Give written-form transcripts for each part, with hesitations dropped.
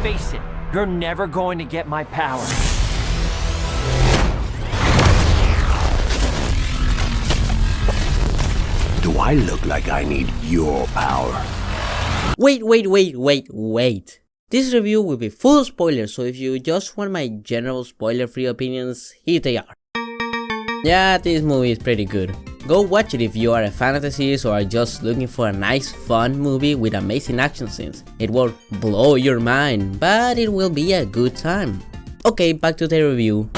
face it, you're never going to get my power. Do I look like I need your power? Wait. This review will be full of spoilers, so if you just want my general spoiler-free opinions, here they are. Yeah, this movie is pretty good. Go watch it if you are a fan of the series or are just looking for a nice, fun movie with amazing action scenes. It won't blow your mind, but it will be a good time. Okay, back to the review.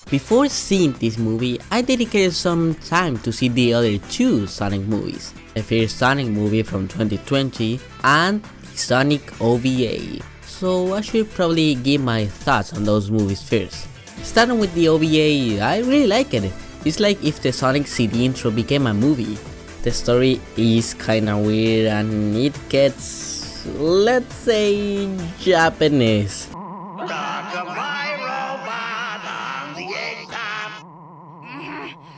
Before seeing this movie, I dedicated some time to see the other two Sonic movies. The first Sonic movie from 2020 and the Sonic OVA. So I should probably give my thoughts on those movies first. Starting with the OVA, I really like it. It's like if the Sonic CD intro became a movie. The story is kinda weird and it gets, let's say, Japanese.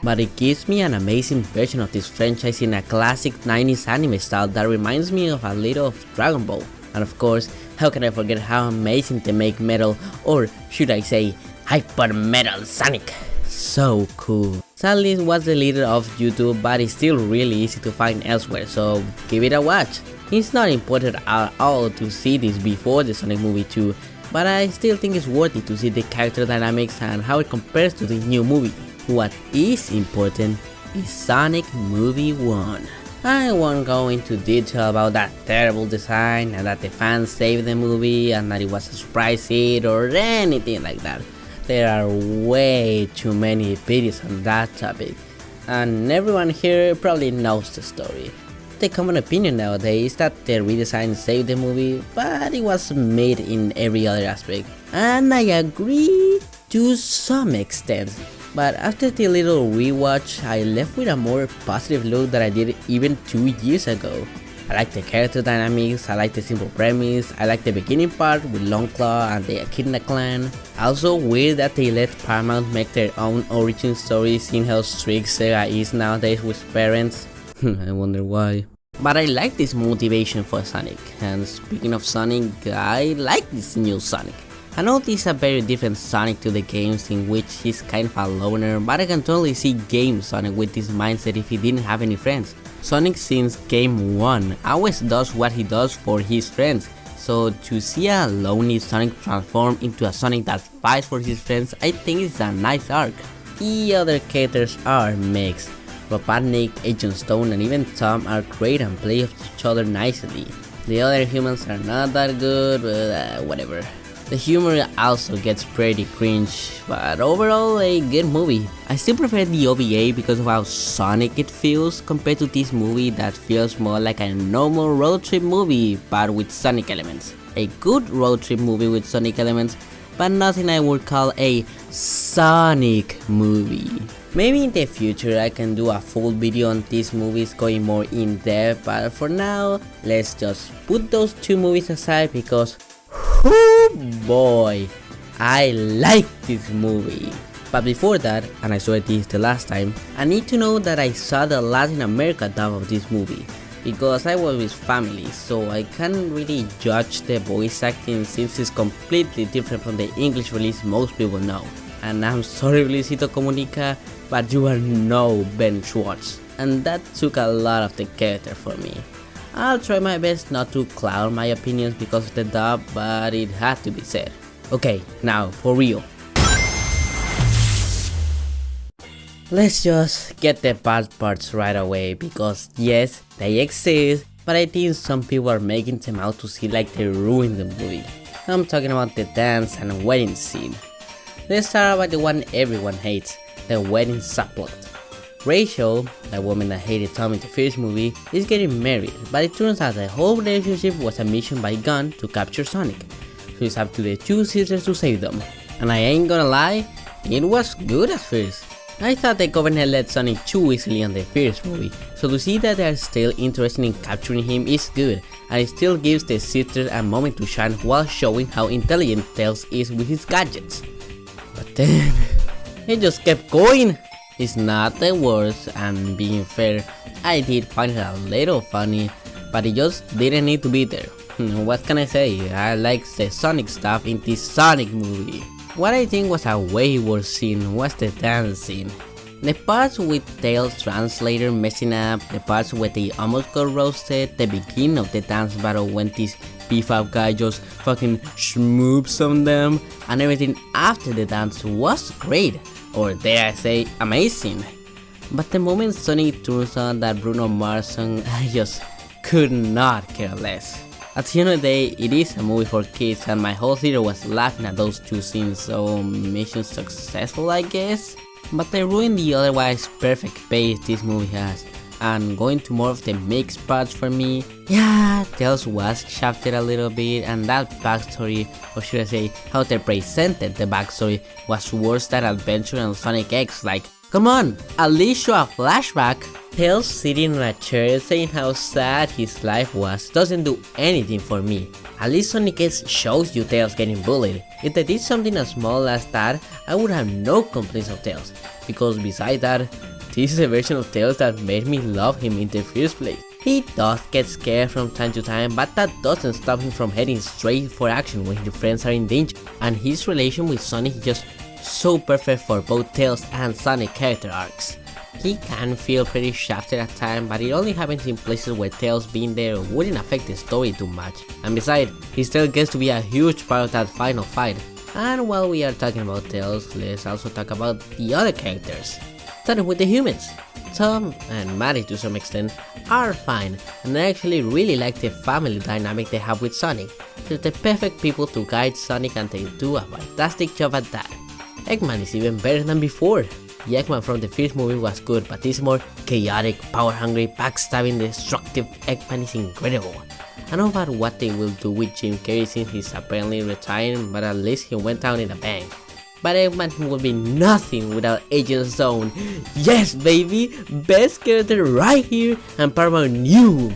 But it gives me an amazing version of this franchise in a classic 90s anime style that reminds me of a little of Dragon Ball. And of course, how can I forget how amazing they make Metal, or should I say, Hyper Metal Sonic. So cool. Sadly, it was deleted off YouTube, but it's still really easy to find elsewhere, so give it a watch. It's not important at all to see this before the Sonic movie 2, but I still think it's worth it to see the character dynamics and how it compares to the new movie. What is important is Sonic Movie 1. I won't go into detail about that terrible design and that the fans saved the movie and that it was a surprise hit or anything like that. There are way too many videos on that topic, and everyone here probably knows the story. The common opinion nowadays is that the redesign saved the movie, but it was made in every other aspect, and I agree to some extent. But after the little rewatch, I left with a more positive look than I did even 2 years ago. I like the character dynamics, I like the simple premise, I like the beginning part with Longclaw and the Echidna clan. Also weird that they let Paramount make their own origin story, seeing how strict Sega is nowadays with parents. I wonder why. But I like this motivation for Sonic, and speaking of Sonic, I like this new Sonic. I know this is a very different Sonic to the games in which he's kind of a loner, but I can totally see Game Sonic with this mindset if he didn't have any friends. Sonic since game 1 always does what he does for his friends, so to see a lonely Sonic transform into a Sonic that fights for his friends, I think it's a nice arc. The other characters are mixed. Robotnik, Agent Stone and even Tom are great and play off each other nicely. The other humans are not that good, but whatever. The humor also gets pretty cringe, but overall a good movie. I still prefer the OVA because of how Sonic it feels compared to this movie that feels more like a normal road trip movie but with Sonic elements. A good road trip movie with Sonic elements, but nothing I would call a Sonic movie. Maybe in the future I can do a full video on these movies going more in depth, but for now, let's just put those two movies aside because oh boy, I like this movie. But before that, and I swear this the last time, I need to know that I saw the Latin America dub of this movie, because I was with family, so I can't really judge the voice acting since it's completely different from the English release most people know. And I'm sorry Luisito Comunica, but you are no Ben Schwartz, and that took a lot of the character for me. I'll try my best not to cloud my opinions because of the dub, but it had to be said. Okay, now for real. Let's just get the bad parts right away because yes, they exist, but I think some people are making them out to seem like they ruined the movie. I'm talking about the dance and wedding scene. Let's start about the one everyone hates, the wedding subplot. Rachel, the woman that hated Tom in the first movie, is getting married, but it turns out the whole relationship was a mission by Gun to capture Sonic. So it's up to the two sisters to save them. And I ain't gonna lie, it was good at first. I thought the governor let Sonic too easily on the first movie, so to see that they are still interested in capturing him is good, and it still gives the sisters a moment to shine while showing how intelligent Tails is with his gadgets. But then, it just kept going. It's not the worst, and being fair, I did find it a little funny, but it just didn't need to be there. What can I say? I like the Sonic stuff in this Sonic movie. What I think was a way worse scene was the dance scene. The parts with Tails translator messing up, the parts where they almost got roasted, the beginning of the dance battle when this beef up guy just fucking schmoops on them, and everything after the dance was great, or dare I say amazing. But the moment Sonic turns on that Bruno Mars song, I just could not care less. At the end of the day, it is a movie for kids and my whole theater was laughing at those two scenes, so mission successful I guess. But they ruined the otherwise perfect pace this movie has, and going to more of the mixed parts for me, yeah, Tails was shafted a little bit, and that backstory, or should I say, how they presented the backstory, was worse than Adventure and Sonic X. Like, come on, at least show a flashback. Tails sitting on a chair saying how sad his life was doesn't do anything for me. At least Sonic X shows you Tails getting bullied. If they did something as small as that, I would have no complaints of Tails, because besides that, this is a version of Tails that made me love him in the first place. He does get scared from time to time, but that doesn't stop him from heading straight for action when his friends are in danger, and his relation with Sonic is just so perfect for both Tails and Sonic character arcs. He can feel pretty shafted at times, but it only happens in places where Tails being there wouldn't affect the story too much. And besides, he still gets to be a huge part of that final fight. And while we are talking about Tails, let's also talk about the other characters. Starting with the humans. Tom and Maddie to some extent are fine, and I actually really like the family dynamic they have with Sonic. They're the perfect people to guide Sonic and they do a fantastic job at that. Eggman is even better than before. The Eggman from the first movie was good, but this more chaotic, power-hungry, backstabbing, destructive Eggman is incredible. I don't know about what they will do with Jim Carrey since he's apparently retiring, but at least he went down in a bang. But Eggman would be nothing without Agent Zone. Yes baby, best character right here and Paramount knew.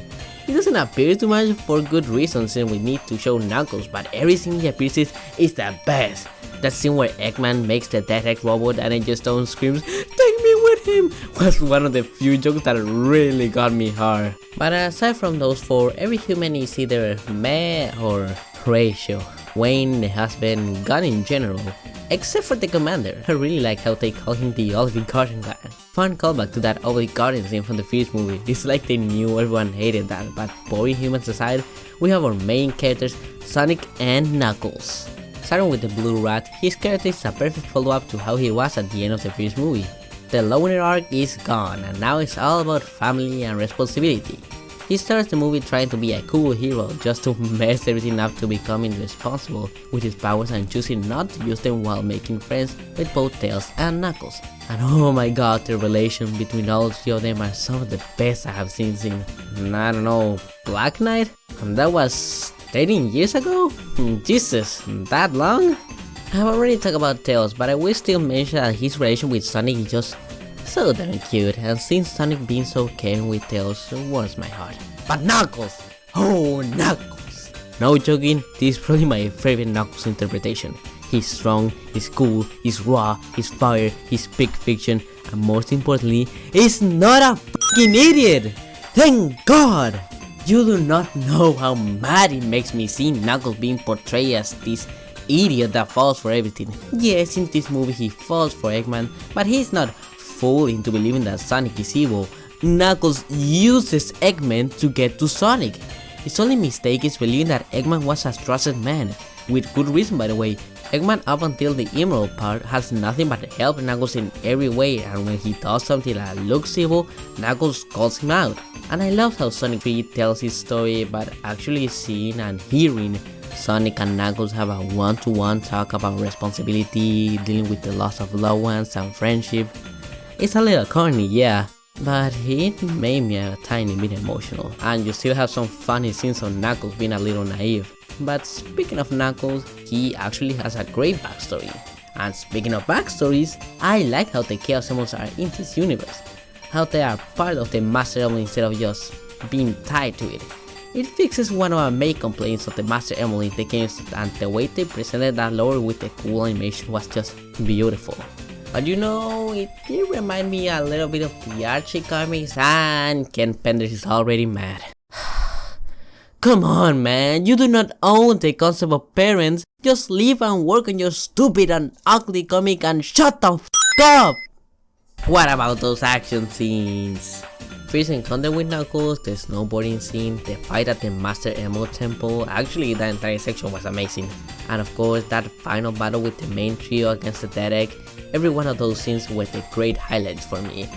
He doesn't appear too much for good reasons since we need to show Knuckles, but everything he appears is the best. That scene where Eggman makes the Death Egg robot and Agent Stone screams, "Take me with him!" was one of the few jokes that really got me hard. But aside from those four, every human is either meh or Ratio, Wayne, the husband, Gunn in general, except for the commander. I really like how they call him the Olive Garden guy. Fun callback to that Olive Garden scene from the first movie. It's like they knew everyone hated that, but boring humans aside, we have our main characters, Sonic and Knuckles. Starting with the Blue Rat, his character is a perfect follow-up to how he was at the end of the first movie. The loner arc is gone, and now it's all about family and responsibility. He starts the movie trying to be a cool hero just to mess everything up to becoming irresponsible with his powers and choosing not to use them while making friends with both Tails and Knuckles. And oh my god, the relation between all three of them are some of the best I have seen in, I don't know, Black Knight? And that was 13 years ago? Jesus, that long? I've already talked about Tails, but I will still mention that his relation with Sonic is just so damn cute, and since Sonic being so caring with Tails warms my heart. But Knuckles! Oh, Knuckles! No joking, this is probably my favorite Knuckles interpretation. He's strong, he's cool, he's raw, he's fire, he's big fiction, and most importantly, he's not a fucking idiot! Thank God! You do not know how mad it makes me see Knuckles being portrayed as this idiot that falls for everything. Yes, in this movie he falls for Eggman, but he's not fooled into believing that Sonic is evil. Knuckles uses Eggman to get to Sonic. His only mistake is believing that Eggman was a trusted man, with good reason by the way. Eggman up until the Emerald part has nothing but help Knuckles in every way, and when he does something that looks evil, Knuckles calls him out. And I love how Sonic 3 tells his story, but actually seeing and hearing Sonic and Knuckles have a one-to-one talk about responsibility, dealing with the loss of loved ones and friendship. It's a little corny, yeah, but it made me a tiny bit emotional, and you still have some funny scenes of Knuckles being a little naive. But speaking of Knuckles, he actually has a great backstory. And speaking of backstories, I like how the Chaos Emeralds are in this universe. How they are part of the Master Emerald instead of just being tied to it. It fixes one of our main complaints of the Master Emerald in the games, and the way they presented that lore with the cool animation was just beautiful. But you know, it did remind me a little bit of the Archie comics, and Ken Penders is already mad. Come on, man, you do not own the concept of parents. Just live and work on your stupid and ugly comic and shut the f up! What about those action scenes? First encounter with Knuckles, the snowboarding scene, the fight at the Master Emerald Temple, actually that entire section was amazing. And of course that final battle with the main trio against the Dead Egg, every one of those scenes were the great highlights for me.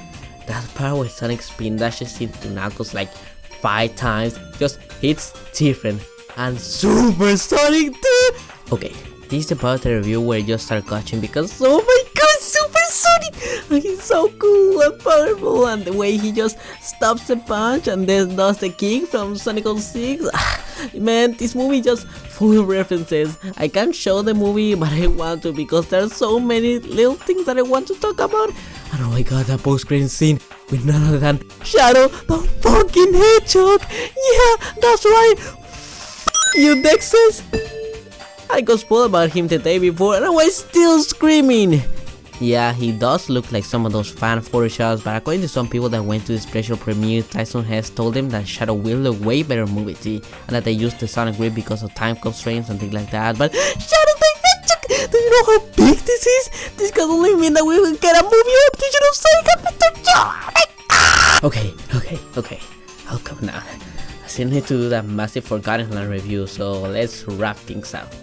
That part where Sonic spin dashes into Knuckles like 5 times just hits different. And Super Sonic too! Okay, this is the part of the review where you just start gushing because oh my god, Super Sonic! He's so cool and powerful, and the way he just stops the punch and then does the kick from Sonic 06. Man, this movie just full of references. I can't show the movie, but I want to because there are so many little things that I want to talk about. And oh my god, that post-credit scene with none other than Shadow the fucking Hedgehog! Yeah, that's right! You Dexys! I got spoiled about him the day before and I was still screaming! Yeah, he does look like some of those fan photoshops, but according to some people that went to the special premiere, Tyson Hess told them that Shadow will look way better in movie T, and that they used the Sonic grip because of time constraints and things like that, but Shadow the Hedgehog! Do you know how big this is? This can only mean that we will get a movie adaptation of Sonic Adventure. Okay, I'll come now. I still need to do that massive Forgotten Land review, so let's wrap things up.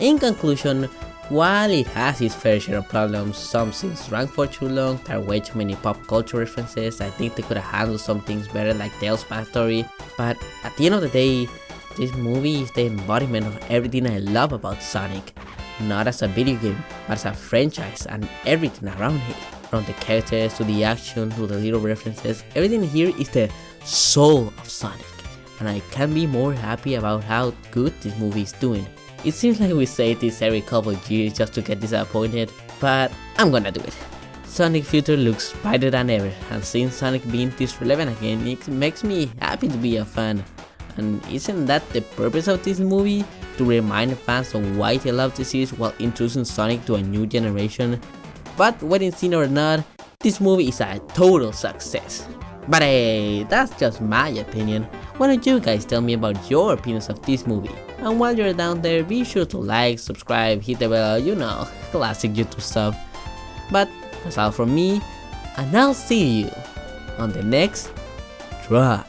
In conclusion, while it has its fair share of problems, some scenes ran for too long, there are way too many pop culture references. I think they could have handled some things better like Tails' backstory, but at the end of the day, this movie is the embodiment of everything I love about Sonic. Not as a video game, but as a franchise and everything around it. From the characters to the action to the little references, everything here is the soul of Sonic. And I can't be more happy about how good this movie is doing. It seems like we say this every couple of years just to get disappointed, but I'm gonna do it. Sonic Future looks brighter than ever, and seeing Sonic being this relevant again, it makes me happy to be a fan. And isn't that the purpose of this movie? To remind fans of why they love the series while introducing Sonic to a new generation? But wedding scene or not, this movie is a total success. But hey, that's just my opinion. Why don't you guys tell me about your opinions of this movie? And while you're down there, be sure to like, subscribe, hit the bell, you know, classic YouTube stuff. But that's all from me, and I'll see you on the next try.